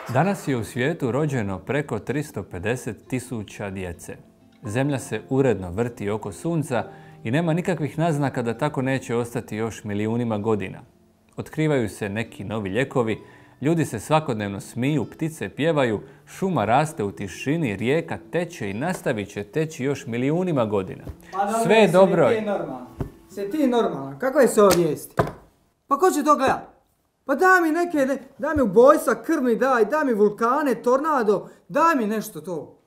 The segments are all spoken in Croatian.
Danas je u svijetu rođeno preko 350.000 djece. Zemlja se uredno vrti oko sunca i nema nikakvih naznaka da tako neće ostati još milijunima godina. Otkrivaju se neki novi lijekovi, ljudi se svakodnevno smiju, ptice pjevaju, šuma raste u tišini, rijeka teče i nastavit će teći još milijunima godina. Sve je dobro. Se ti normalan? Kakve su ovo vijesti? Pa ko će to gledat? Pa daj mi daj mi ubojstva krvni, daj mi vulkane, tornado, daj mi nešto to.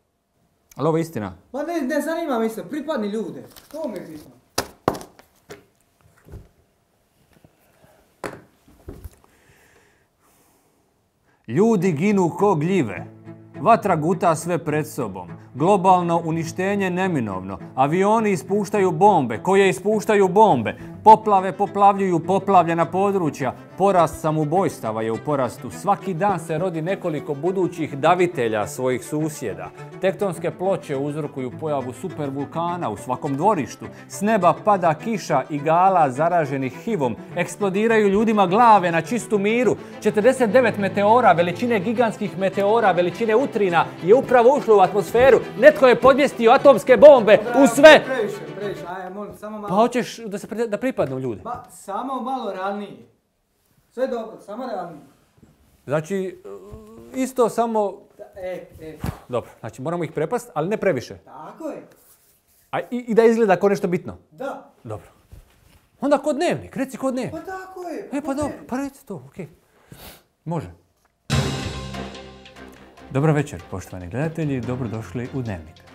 Ali ovo je istina. Pa ne zanima mi se, pripadni ljude. To mi je pisano. Ljudi ginu ko gljive. Vatra guta sve pred sobom. Globalno uništenje neminovno. Avioni ispuštaju bombe. Koje ispuštaju bombe? Poplave poplavljuju poplavljena područja. Porast samoubojstava je u porastu. Svaki dan se rodi nekoliko budućih davitelja svojih susjeda. Tektonske ploče uzrokuju pojavu supervulkana u svakom dvorištu. S neba pada kiša igala zaraženih HIV-om. Eksplodiraju ljudima glave na čistu miru. 49 meteora veličine gigantskih meteora veličine utrina je upravo ušlo u atmosferu. Netko je podmjestio atomske bombe u sve. Previše, aj molim, samo malo. Pa hoćeš da pripadnu ljudi? Pa samo malo realnije. Sve dobro, samo realnije. Znači, isto samo... E. Dobro, znači moramo ih prepast, ali ne previše. Tako je. I da izgleda kao nešto bitno? Da. Dobro. Onda ko dnevnik, reci ko dnevnik. Pa tako je. Pa dobro, pa reci to, okej. Može. Dobro večer, poštovani gledatelji, dobrodošli u Dnevnik.